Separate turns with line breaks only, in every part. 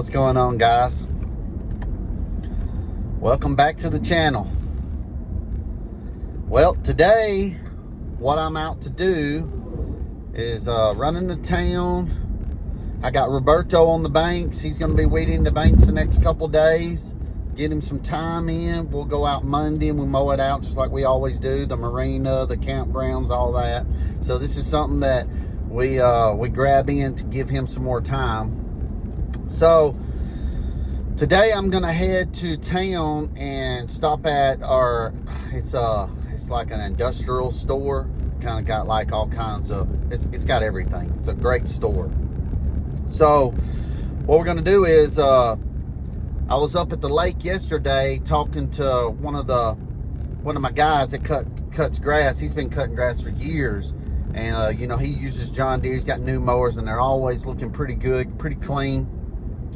What's going on, guys? Welcome back to the channel. Well, today what I'm out to do is running the town. I got Roberto on the banks. He's going to be weeding the banks the next couple days. Get him some time in. We'll go out Monday and we'll mow it out just like we always do. The marina, the campgrounds, all that. So this is something that we grab in to give him some more time. So today I'm gonna head to town and stop at our, it's like an industrial store. Kind of got like all kinds of, it's got everything. It's a great store. So what we're gonna do is, I was up at the lake yesterday talking to one of my guys that cuts grass. He's been cutting grass for years, and you know, he uses John Deere. He's got new mowers, and they're always looking pretty good, pretty clean.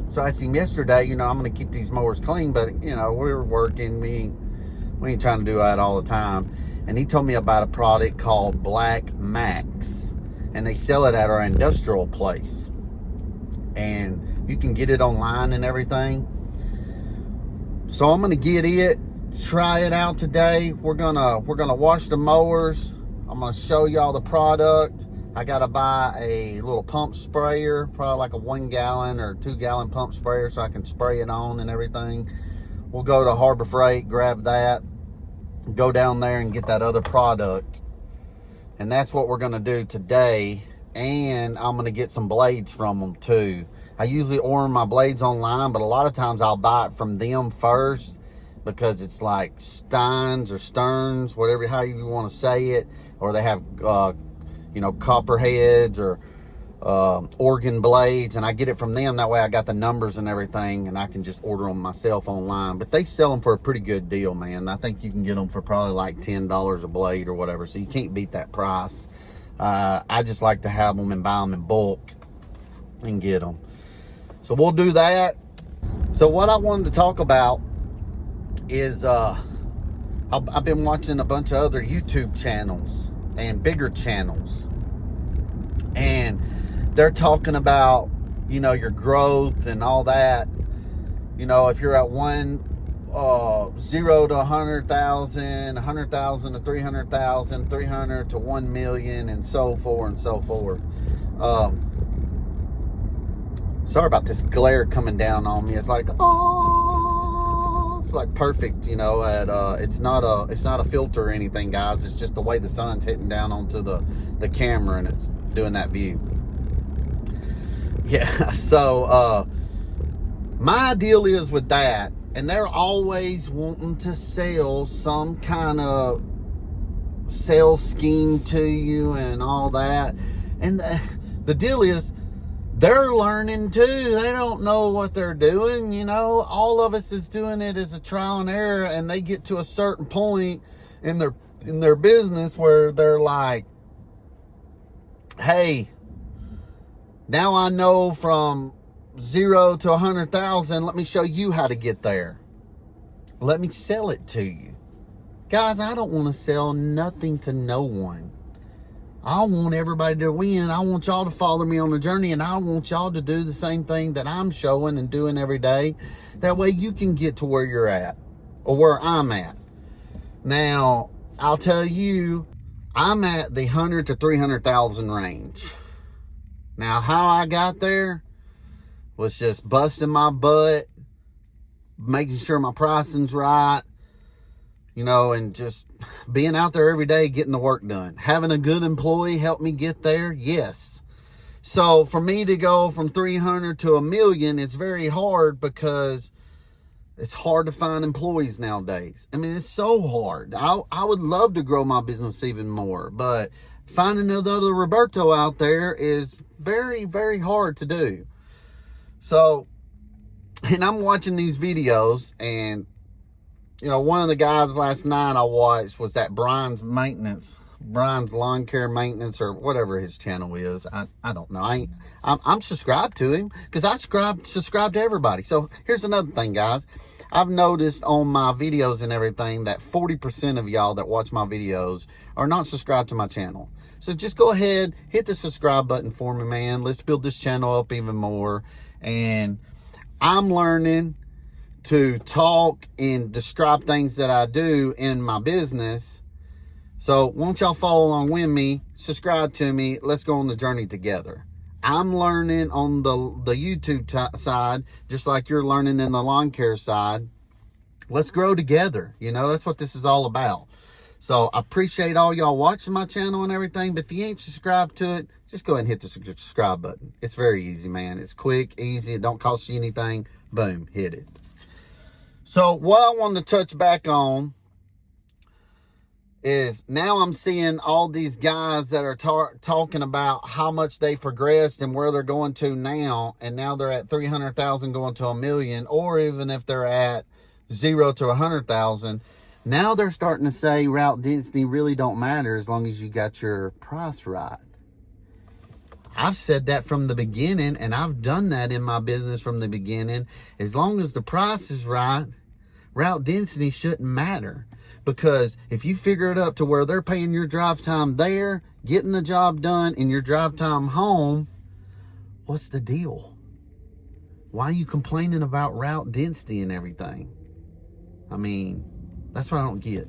So I asked him yesterday, you know, I'm going to keep these mowers clean, but, you know, we're working. We ain't trying to do that all the time. And he told me about a product called Black Max. And they sell it at our industrial place. And you can get it online and everything. So I'm going to get it, try it out today. We're going to wash the mowers. I'm going to show y'all the product. I got to buy a little pump sprayer, probably like a 1 gallon or 2 gallon pump sprayer so I can spray it on and everything. We'll go to Harbor Freight, grab that, go down there and get that other product. And that's what we're going to do today. And I'm going to get some blades from them too. I usually order my blades online, but a lot of times I'll buy it from them first because it's like Steins or Stearns, whatever, how you want to say it. Or they have, you know, copperheads or organ blades, and I get it from them. That way I got the numbers and everything, and I can just order them myself online. But they sell them for a pretty good deal, man. I think you can get them for probably like $10 a blade or whatever, so you can't beat that price. I just like to have them and buy them in bulk and get them. So we'll do that. So what I wanted to talk about is I've been watching a bunch of other YouTube channels and bigger channels, and they're talking about, you know, your growth and all that. You know, if you're at 0 to 100,000, 100,000 to 300,000, 300 to 1 million, and so forth and so forth. Sorry about this glare coming down on me. It's like, it's like perfect, you know. It's not a filter or anything, guys. It's just the way the sun's hitting down onto the camera, and it's doing that view. Yeah. So my deal is with that, and they're always wanting to sell some kind of sales scheme to you and all that. And the deal is, they're learning too. They don't know what they're doing. You know, all of us is doing it as a trial and error, and they get to a certain point in their business where they're like, hey, now I know from 0 to 100,000. Let me show you how to get there. Let me sell it to you. Guys, I don't want to sell nothing to no one. I want everybody to win. I want y'all to follow me on the journey, and I want y'all to do the same thing that I'm showing and doing every day. That way you can get to where you're at, or where I'm at. Now, I'll tell you, I'm at the 100 to 300,000 range. Now, how I got there was just busting my butt, making sure my pricing's right, you know, and just being out there every day, getting the work done. Having a good employee help me get there, yes. So for me to go from 300 to 1 million, it's very hard because it's hard to find employees nowadays. I mean, it's so hard. I would love to grow my business even more, but finding another Roberto out there is very, very hard to do. So, and I'm watching these videos, and you know, one of the guys last night I watched was that Brian's Lawn Care Maintenance, or whatever his channel is. I don't know. I'm subscribed to him because I subscribe to everybody. So here's another thing, guys. I've noticed on my videos and everything that 40% of y'all that watch my videos are not subscribed to my channel. So just go ahead, hit the subscribe button for me, man. Let's build this channel up even more. And I'm learning to talk and describe things that I do in my business. So won't y'all follow along with me, subscribe to me, let's go on the journey together. I'm learning on the YouTube side, just like you're learning in the lawn care side. Let's grow together. You know, that's what this is all about. So I appreciate all y'all watching my channel and everything, but if you ain't subscribed to it, just go ahead and hit the subscribe button. It's very easy, man. It's quick, easy, it don't cost you anything. Boom, hit it. So what I wanted to touch back on is now I'm seeing all these guys that are talking about how much they progressed and where they're going to now. And now they're at 300,000 going to 1 million, or even if they're at 0 to 100,000. Now they're starting to say route density really don't matter as long as you got your price right. I've said that from the beginning, and I've done that in my business from the beginning. As long as the price is right, route density shouldn't matter. Because if you figure it up to where they're paying your drive time there, getting the job done, and your drive time home, what's the deal? Why are you complaining about route density and everything? I mean, that's what I don't get.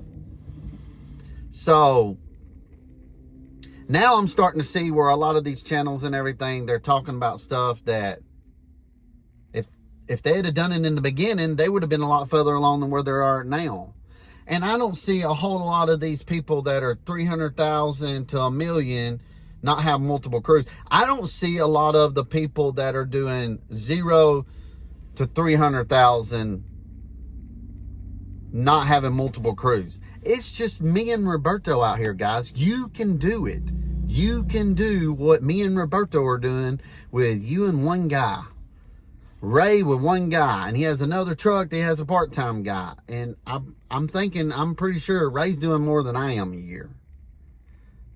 So now I'm starting to see where a lot of these channels and everything, they're talking about stuff that if they had done it in the beginning, they would have been a lot further along than where they are now. And I don't see a whole lot of these people that are 300,000 to 1 million not have multiple crews. I don't see a lot of the people that are doing 0 to 300,000 not having multiple crews. It's just me and Roberto out here, guys. You can do it. You can do what me and Roberto are doing with you and one guy. Ray with one guy, and he has another truck that he has a part-time guy. And I'm thinking, I'm pretty sure Ray's doing more than I am a year.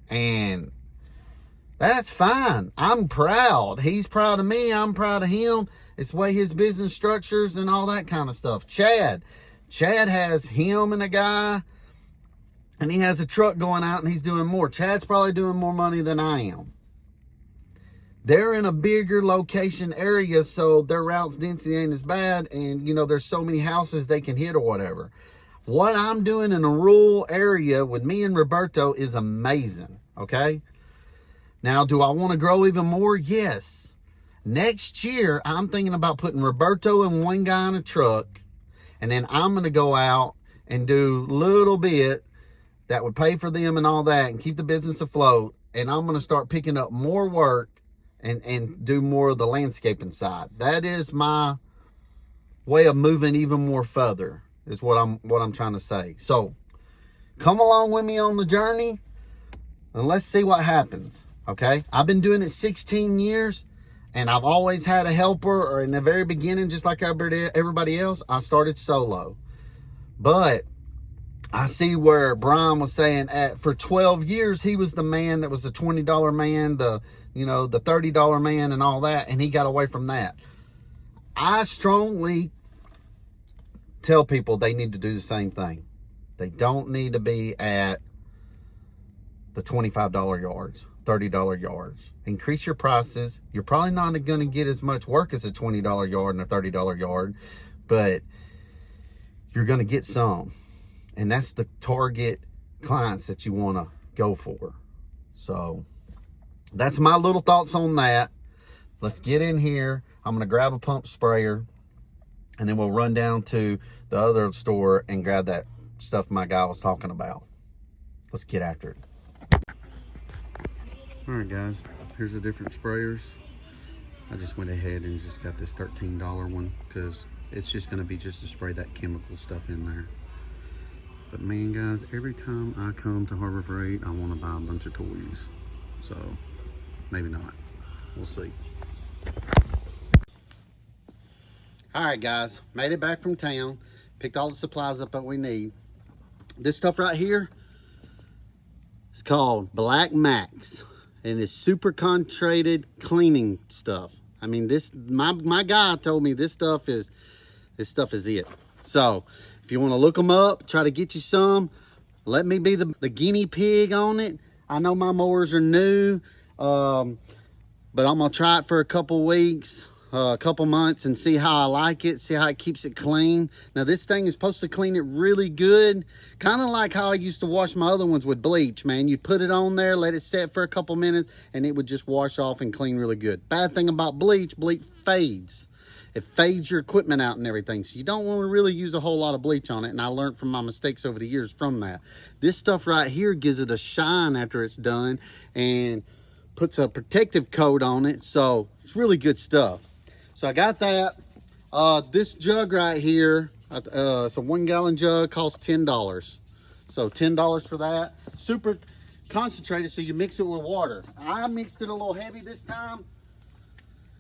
And that's fine. I'm proud. He's proud of me. I'm proud of him. It's the way his business structures and all that kind of stuff. Chad has him and a guy, and he has a truck going out, and he's doing more. Chad's probably doing more money than I am. They're in a bigger location area, so their route's density ain't as bad, and, you know, there's so many houses they can hit or whatever. What I'm doing in a rural area with me and Roberto is amazing, okay? Now, do I want to grow even more? Yes. Next year, I'm thinking about putting Roberto and one guy in a truck, and then I'm going to go out and do a little bit that would pay for them and all that and keep the business afloat, and I'm going to start picking up more work and do more of the landscaping side. That is my way of moving even more further, is what I'm trying to say. So come along with me on the journey and let's see what happens. Okay, I've been doing it 16 years, and I've always had a helper, or in the very beginning, just like everybody else, I started solo. But I see where Brian was saying for 12 years, he was the man that was the $20 man, the $30 man and all that, and he got away from that. I strongly tell people they need to do the same thing. They don't need to be at the $25 yards, $30 yards. Increase your prices. You're probably not going to get as much work as a $20 yard and a $30 yard, but you're going to get some. And that's the target clients that you want to go for. So that's my little thoughts on that. Let's get in here. I'm going to grab a pump sprayer, and then we'll run down to the other store and grab that stuff my guy was talking about. Let's get after it. All right, guys, here's the different sprayers. I just went ahead and just got this $13 one because it's just going to be just to spray that chemical stuff in there. But man, guys, every time I come to Harbor Freight, I want to buy a bunch of toys. So maybe not. We'll see. All right, guys, made it back from town. Picked all the supplies up that we need. This stuff right here is called Black Max, and it's super concentrated cleaning stuff. I mean, this my guy told me this stuff is it. So if you want to look them up, try to get you some. Let me be the guinea pig on it. I know my mowers are new, but I'm gonna try it for a couple weeks. a couple months and see how I like it, see how it keeps it clean. Now this thing is supposed to clean it really good, kind of like how I used to wash my other ones with bleach, man. You put it on there, let it set for a couple minutes, and it would just wash off and clean really good. Bad thing about bleach, bleach fades. It fades your equipment out and everything, so you don't want to really use a whole lot of bleach on it, and I learned from my mistakes over the years from that. This stuff right here gives it a shine after it's done and puts a protective coat on it, so it's really good stuff. So I got that. This jug right here, it's a 1 gallon jug, costs $10. So $10 for that. Super concentrated, so you mix it with water. I mixed it a little heavy this time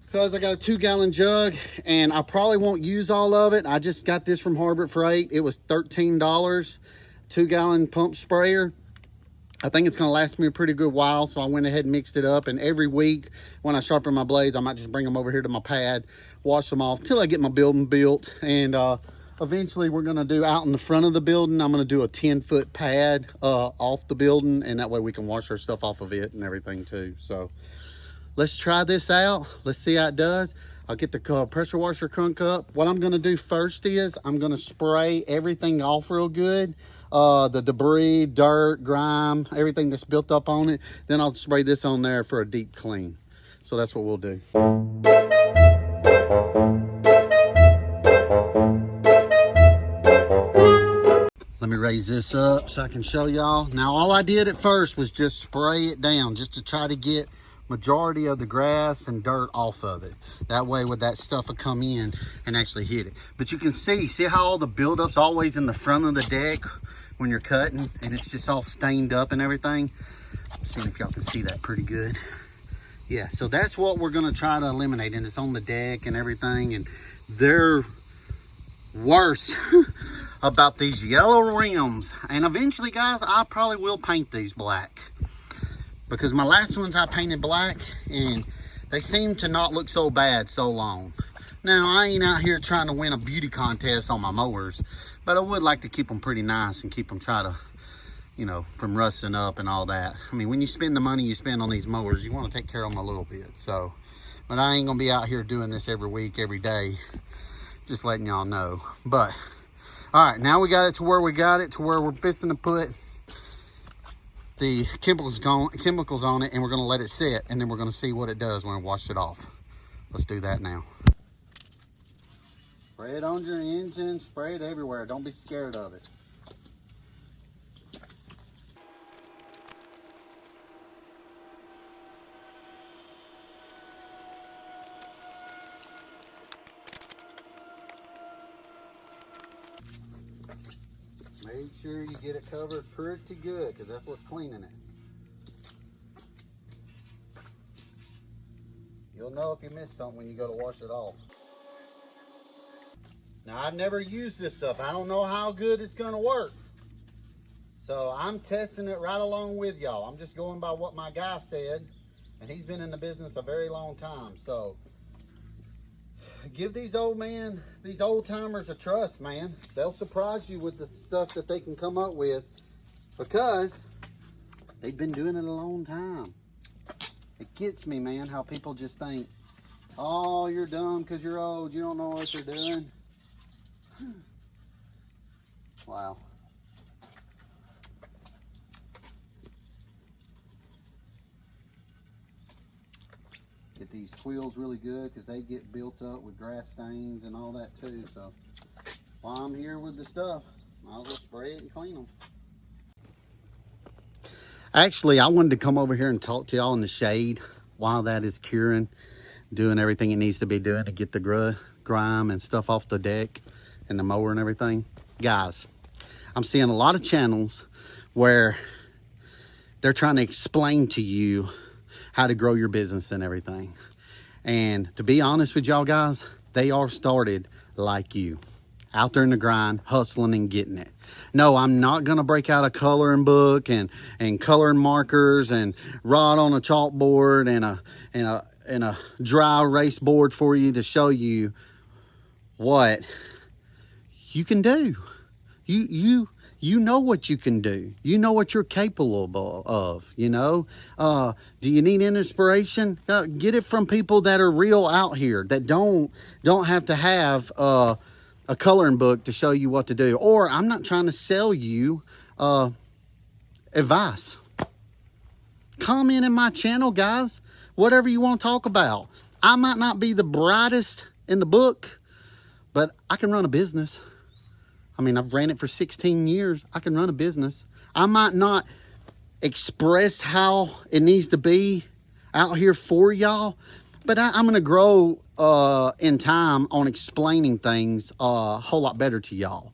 because I got a 2 gallon jug and I probably won't use all of it. I just got this from Harbor Freight. It was $13, 2 gallon pump sprayer. I think it's gonna last me a pretty good while, so I went ahead and mixed it up. And every week when I sharpen my blades, I might just bring them over here to my pad, wash them off till I get my building built. And eventually we're gonna do out in the front of the building, I'm gonna do a 10-foot pad off the building, and that way we can wash our stuff off of it and everything too. So let's try this out. Let's see how it does. I'll get the pressure washer crunk up. What I'm gonna do first is I'm gonna spray everything off real good. The debris, dirt, grime, everything that's built up on it. Then I'll spray this on there for a deep clean. So that's what we'll do. Let me raise this up so I can show y'all. Now all I did at first was just spray it down just to try to get majority of the grass and dirt off of it. That way with that stuff will come in and actually hit it. But you can see how all the buildup's always in the front of the deck when you're cutting, and it's just all stained up and everything. I'm seeing if y'all can see that pretty good. Yeah, so that's what we're gonna try to eliminate, and it's on the deck and everything. And they're worse about these yellow rims. And eventually, guys, I probably will paint these black, because my last ones I painted black and they seem to not look so bad so long. Now, I ain't out here trying to win a beauty contest on my mowers, but I would like to keep them pretty nice and keep them you know, from rusting up and all that. I mean, when you spend the money you spend on these mowers, you want to take care of them a little bit. So, but I ain't gonna be out here doing this every week, every day, just letting y'all know. But, all right, now we got it to where we're fixing to put the chemicals on it, and we're gonna let it sit, and then we're gonna see what it does when we wash it off. Let's do that now. Spray it on your engine, spray it everywhere. Don't be scared of it. Make sure you get it covered pretty good, because that's what's cleaning it. You'll know if you missed something when you go to wash it off. Now, I've never used this stuff. I don't know how good it's gonna work. So I'm testing it right along with y'all. I'm just going by what my guy said, and he's been in the business a very long time. So give these old timers a trust, man. They'll surprise you with the stuff that they can come up with, because they've been doing it a long time. It gets me, man, how people just think, oh, you're dumb because you're old, you don't know what you're doing. Wow. Get these wheels really good, because they get built up with grass stains and all that too. So while I'm here with the stuff, I'll just spray it and clean them. Actually, I wanted to come over here and talk to y'all in the shade while that is curing, doing everything it needs to be doing to get the grime and stuff off the deck and the mower and everything. Guys, I'm seeing a lot of channels where they're trying to explain to you how to grow your business and everything. And to be honest with y'all guys, they all started like you, out there in the grind, hustling and getting it. No, I'm not gonna break out a coloring book and coloring markers and rod on a chalkboard and a dry erase board for you to show you what you can do. You You know what you can do. You know what you're capable of, you know. Do you need inspiration? Get it from people that are real out here, that don't have to have a coloring book to show you what to do. Or I'm not trying to sell you advice. Comment in my channel, guys. Whatever you want to talk about. I might not be the brightest in the book, but I can run a business. I mean, I've ran it for 16 years. I can run a business. I might not express how it needs to be out here for y'all, but I'm going to grow in time on explaining things a whole lot better to y'all.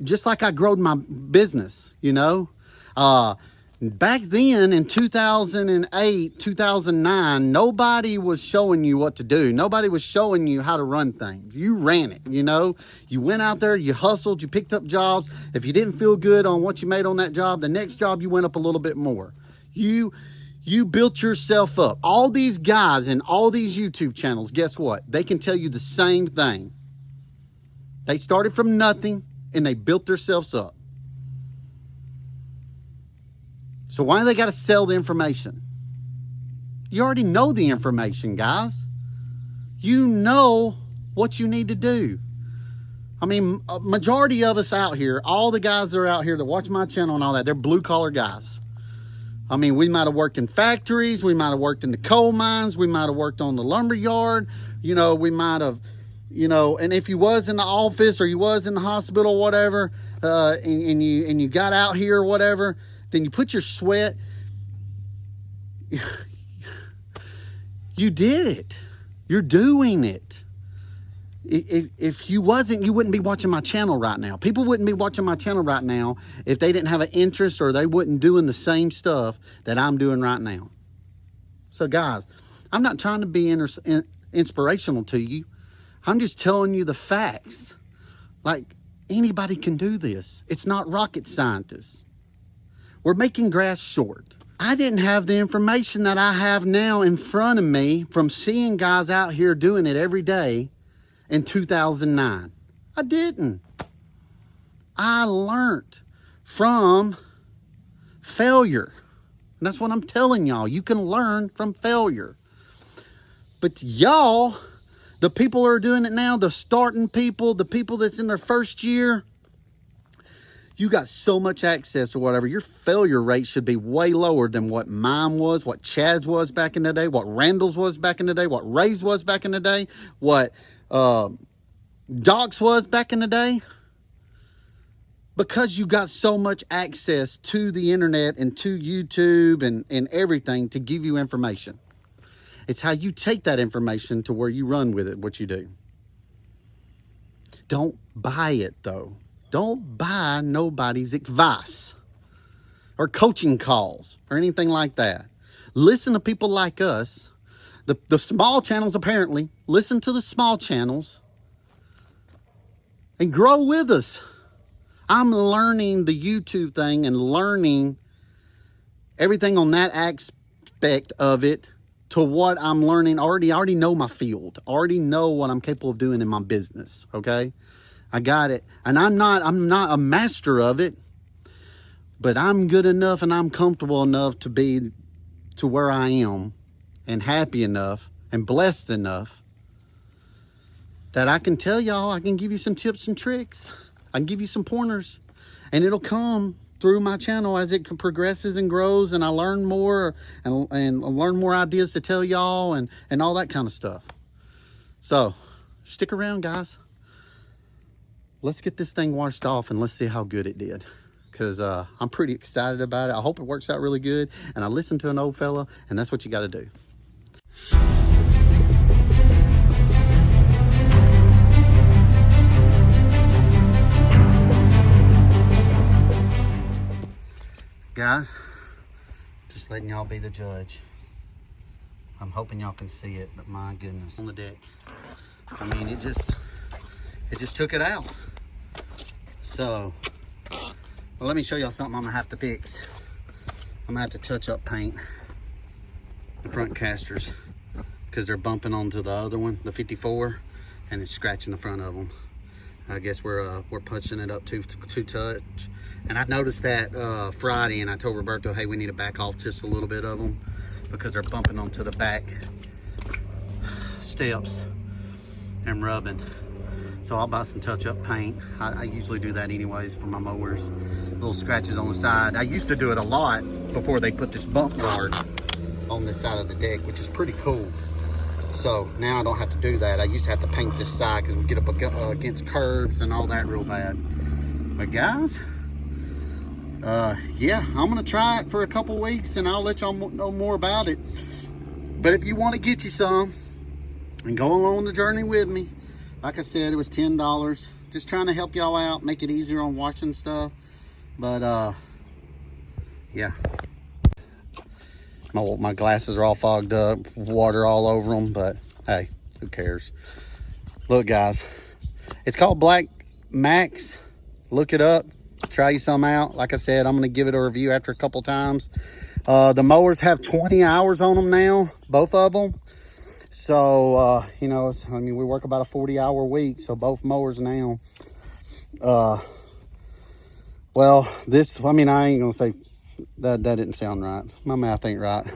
Just like I growed my business, you know. Back then in 2008, 2009, nobody was showing you what to do. Nobody was showing you how to run things. You ran it, you know. You went out there, you hustled, you picked up jobs. If you didn't feel good on what you made on that job, the next job you went up a little bit more. You built yourself up. All these guys and all these YouTube channels, guess what? They can tell you the same thing. They started from nothing and they built themselves up. So why do they got to sell the information? You already know the information, guys. You know what you need to do. I mean, a majority of us out here, all the guys that are out here that watch my channel and all that, they're blue-collar guys. I mean, we might have worked in factories. We might have worked in the coal mines. We might have worked on the lumber yard. You know, we might have, you know, and if you was in the office or you was in the hospital, whatever, and you got out here or whatever, then you put your sweat, you did it. You're doing it. If you wasn't, you wouldn't be watching my channel right now. People wouldn't be watching my channel right now if they didn't have an interest or they wouldn't doing the same stuff that I'm doing right now. So guys, I'm not trying to be inspirational to you. I'm just telling you the facts. Like, anybody can do this. It's not rocket scientists. We're making grass short. I didn't have the information that I have now in front of me from seeing guys out here doing it every day in 2009. I didn't. I learned from failure. And that's what I'm telling y'all. You can learn from failure. But y'all, the people who are doing it now, the starting people, the people that's in their first year, you got so much access or whatever, your failure rate should be way lower than what mine was, what Chad's was back in the day, what Randall's was back in the day, what Ray's was back in the day, what Doc's was back in the day. Because you got so much access to the internet and to YouTube and everything to give you information. It's how you take that information to where you run with it, what you do. Don't buy it, though. Don't buy nobody's advice or coaching calls or anything like that. Listen to people like us, the small channels apparently. Listen to the small channels and grow with us. I'm learning the YouTube thing and learning everything on that aspect of it to what I'm learning. I already know my field. I already know what I'm capable of doing in my business, okay? I got it. And I'm not a master of it, but I'm good enough and I'm comfortable enough to be to where I am and happy enough and blessed enough that I can tell y'all, I can give you some tips and tricks. I can give you some pointers, and it'll come through my channel as it progresses and grows and I learn more and learn more ideas to tell y'all and all that kind of stuff. So stick around, guys. Let's get this thing washed off and let's see how good it did. Because I'm pretty excited about it. I hope it works out really good. And I listened to an old fella, and that's what you got to do. Guys, just letting y'all be the judge. I'm hoping y'all can see it, but my goodness. On the deck. I mean, it just took it out. So, well, let me show y'all something I'm gonna have to fix. I'm gonna have to touch up paint the front casters because they're bumping onto the other one, the 54, and it's scratching the front of them. I guess we're punching it up two touch. And I noticed that Friday, and I told Roberto, hey, we need to back off just a little bit of them because they're bumping onto the back steps and rubbing. So I'll buy some touch-up paint. I usually do that anyways for my mowers. Little scratches on the side. I used to do it a lot before they put this bump guard on this side of the deck, which is pretty cool. So now I don't have to do that. I used to have to paint this side because we get up against curbs and all that real bad. But guys, yeah, I'm gonna try it for a couple weeks and I'll let y'all know more about it. But if you want to get you some and go along the journey with me, like I said, it was $10. Just trying to help y'all out, make it easier on washing stuff. But yeah. My glasses are all fogged up, water all over them, but hey, who cares? Look, guys, it's called Black Max. Look it up, try you some out. Like I said, I'm gonna give it a review after a couple times. The mowers have 20 hours on them now, both of them. So, you know, I mean, we work about a 40-hour week, so both mowers now. Well, this, I mean, I ain't gonna say, that didn't sound right. My mouth ain't right.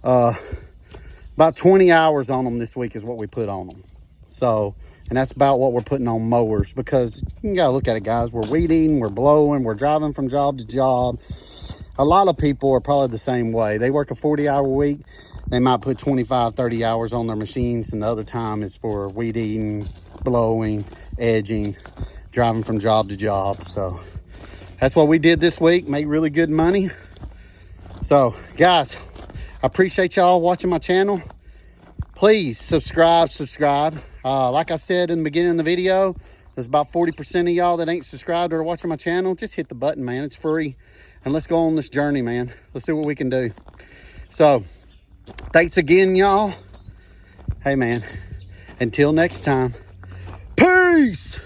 About 20 hours on them this week is what we put on them. So, and that's about what we're putting on mowers, because you gotta look at it, guys. We're weeding, we're blowing, we're driving from job to job. A lot of people are probably the same way. They work a 40-hour week. They might put 25, 30 hours on their machines, and the other time is for weeding, blowing, edging, driving from job to job. So that's what we did this week. Made really good money. So guys, I appreciate y'all watching my channel. Please subscribe. Like I said in the beginning of the video, there's about 40% of y'all that ain't subscribed or watching my channel. Just hit the button, man. It's free. And let's go on this journey, man. Let's see what we can do. So thanks again, y'all. Hey, man, until next time, peace.